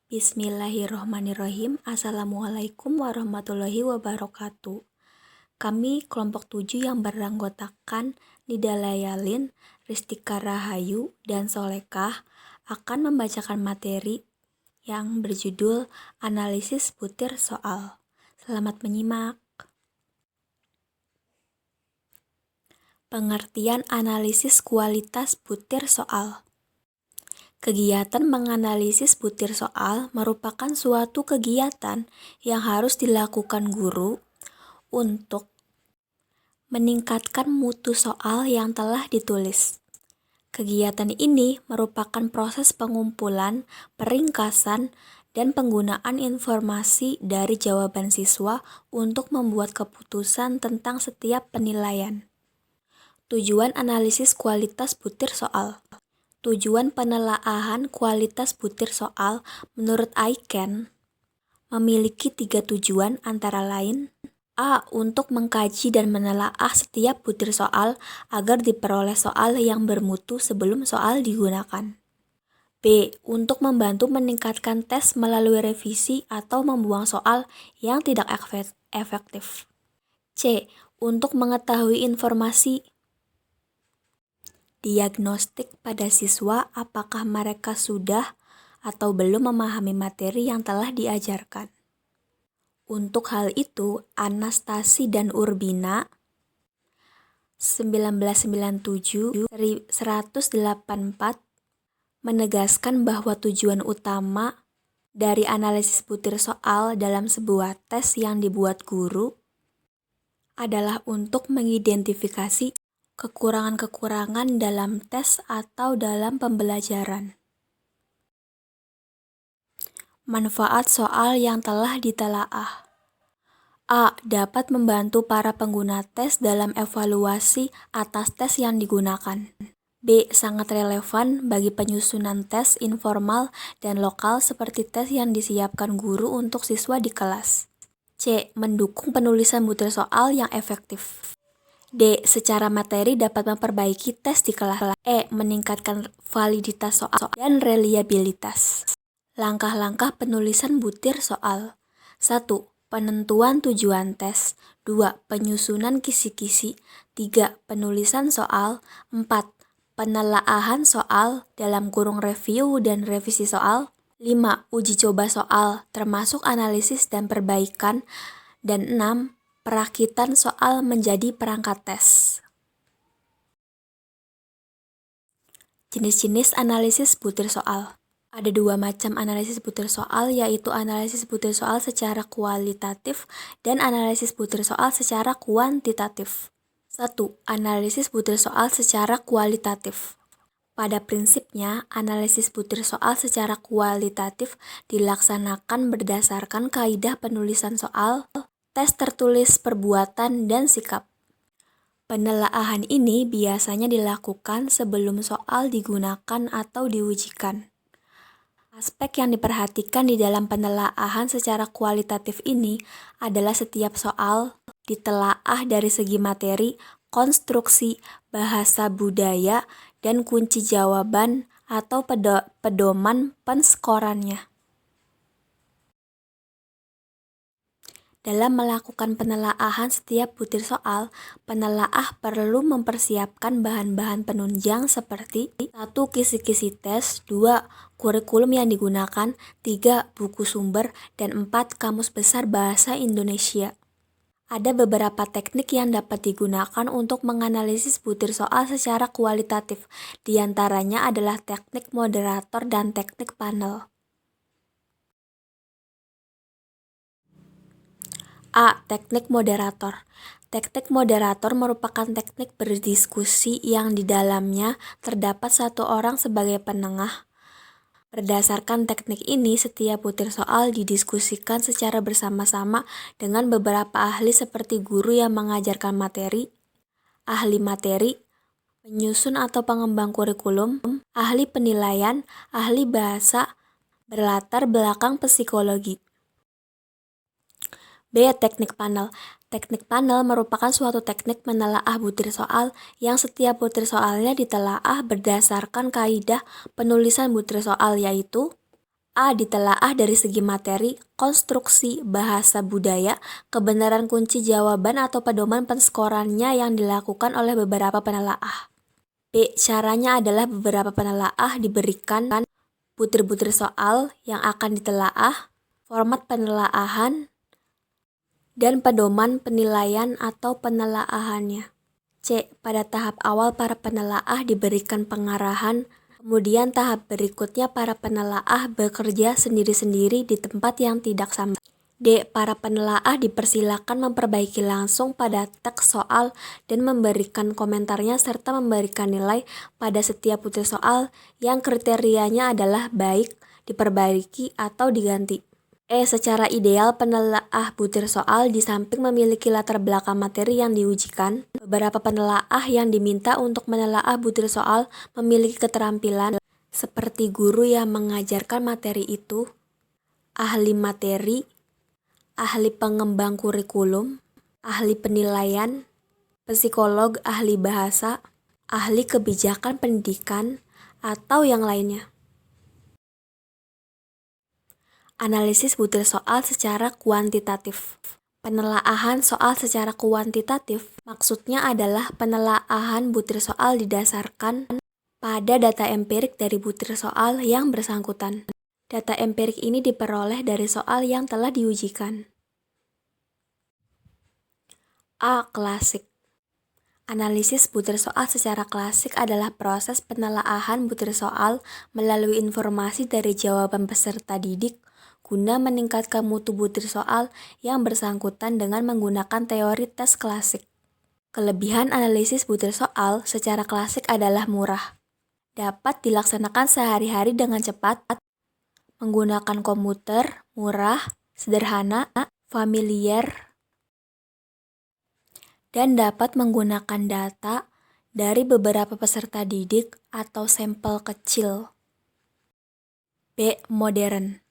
Bismillahirrohmanirrohim. Assalamualaikum warahmatullahi wabarakatuh. Kami kelompok 7 yang beranggotakan Nida Layalin, Ristika Rahayu, dan Solekah akan membacakan materi yang berjudul Analisis Butir Soal. Selamat menyimak. Pengertian analisis kualitas butir soal. Kegiatan menganalisis butir soal merupakan suatu kegiatan yang harus dilakukan guru untuk meningkatkan mutu soal yang telah ditulis. Kegiatan ini merupakan proses pengumpulan, peringkasan, dan penggunaan informasi dari jawaban siswa untuk membuat keputusan tentang setiap penilaian. Tujuan analisis kualitas butir soal. Tujuan penelaahan kualitas butir soal menurut Aiken memiliki 3 tujuan antara lain: A. Untuk mengkaji dan menelaah setiap butir soal agar diperoleh soal yang bermutu sebelum soal digunakan. B. Untuk membantu meningkatkan tes melalui revisi atau membuang soal yang tidak efektif. C. Untuk mengetahui informasi diagnostik pada siswa apakah mereka sudah atau belum memahami materi yang telah diajarkan. Untuk hal itu, Anastasi dan Urbina 1997-184 menegaskan bahwa tujuan utama dari analisis butir soal dalam sebuah tes yang dibuat guru adalah untuk mengidentifikasi kekurangan-kekurangan dalam tes atau dalam pembelajaran. Manfaat soal yang telah ditelaah. A. Dapat membantu para pengguna tes dalam evaluasi atas tes yang digunakan. B. Sangat relevan bagi penyusunan tes informal dan lokal seperti tes yang disiapkan guru untuk siswa di kelas. C. Mendukung penulisan butir soal yang efektif. D. Secara materi dapat memperbaiki tes di kelas. E. Meningkatkan validitas soal dan reliabilitas. Langkah-langkah penulisan butir soal. 1. Penentuan tujuan tes. 2. Penyusunan kisi-kisi. 3. Penulisan soal. 4. Penelaahan soal dalam kurung review dan revisi soal. 5. Uji coba soal termasuk analisis dan perbaikan. Dan 6. Perakitan soal menjadi perangkat tes. Jenis-jenis analisis butir soal. Ada 2 macam analisis butir soal, yaitu analisis butir soal secara kualitatif dan analisis butir soal secara kuantitatif. 1. Analisis butir soal secara kualitatif. Pada prinsipnya, analisis butir soal secara kualitatif dilaksanakan berdasarkan kaidah penulisan soal, tes tertulis perbuatan dan sikap. Penelaahan ini biasanya dilakukan sebelum soal digunakan atau diujikan. Aspek yang diperhatikan di dalam penelaahan secara kualitatif ini adalah setiap soal ditelaah dari segi materi, konstruksi, bahasa budaya, dan kunci jawaban atau pedoman penskorannya. Dalam melakukan penelaahan setiap butir soal, penelaah perlu mempersiapkan bahan-bahan penunjang seperti 1. Kisi-kisi tes, 2. Kurikulum yang digunakan, 3. Buku sumber, dan 4. Kamus Besar Bahasa Indonesia. Ada beberapa teknik yang dapat digunakan untuk menganalisis butir soal secara kualitatif. Di antaranya adalah teknik moderator dan teknik panel. A. Teknik moderator. Teknik moderator merupakan teknik berdiskusi yang di dalamnya terdapat satu orang sebagai penengah. Berdasarkan teknik ini, setiap butir soal didiskusikan secara bersama-sama dengan beberapa ahli seperti guru yang mengajarkan materi, ahli materi, penyusun atau pengembang kurikulum, ahli penilaian, ahli bahasa, berlatar belakang psikologi. B. Teknik panel. Teknik panel merupakan suatu teknik menelaah butir soal yang setiap butir soalnya ditelaah berdasarkan kaidah penulisan butir soal, yaitu A. Ditelaah dari segi materi, konstruksi, bahasa budaya, kebenaran kunci jawaban atau pedoman penskorannya yang dilakukan oleh beberapa penelaah. B. Caranya adalah beberapa penelaah diberikan butir-butir soal yang akan ditelaah, format penelaahan, dan pedoman penilaian atau penelaahannya. C. Pada tahap awal para penelaah diberikan pengarahan, kemudian tahap berikutnya para penelaah bekerja sendiri-sendiri di tempat yang tidak sama. D. Para penelaah dipersilakan memperbaiki langsung pada teks soal dan memberikan komentarnya serta memberikan nilai pada setiap butir soal yang kriterianya adalah baik, diperbaiki, atau diganti. Secara ideal penelaah butir soal di samping memiliki latar belakang materi yang diujikan, beberapa penelaah yang diminta untuk menelaah butir soal memiliki keterampilan seperti guru yang mengajarkan materi itu, ahli materi, ahli pengembang kurikulum, ahli penilaian, psikolog, ahli bahasa, ahli kebijakan pendidikan, atau yang lainnya. Analisis butir soal secara kuantitatif. Penelaahan soal secara kuantitatif maksudnya adalah penelaahan butir soal didasarkan pada data empirik dari butir soal yang bersangkutan. Data empirik ini diperoleh dari soal yang telah diujikan. A. Klasik. Analisis butir soal secara klasik adalah proses penelaahan butir soal melalui informasi dari jawaban peserta didik guna meningkatkan mutu butir soal yang bersangkutan dengan menggunakan teori tes klasik. Kelebihan analisis butir soal secara klasik adalah murah. Dapat dilaksanakan sehari-hari dengan cepat, menggunakan komputer, murah, sederhana, familiar, dan dapat menggunakan data dari beberapa peserta didik atau sampel kecil. B. Modern.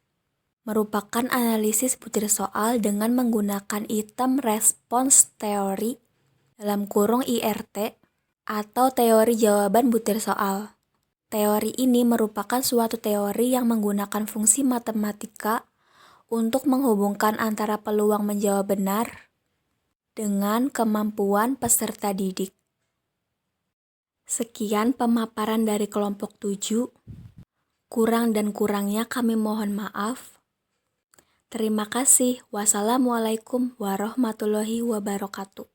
Merupakan analisis butir soal dengan menggunakan item response theory (IRT) atau teori jawaban butir soal. Teori ini merupakan suatu teori yang menggunakan fungsi matematika untuk menghubungkan antara peluang menjawab benar dengan kemampuan peserta didik. Sekian pemaparan dari kelompok 7. Kurang dan kurangnya kami mohon maaf. Terima kasih. Wassalamualaikum warahmatullahi wabarakatuh.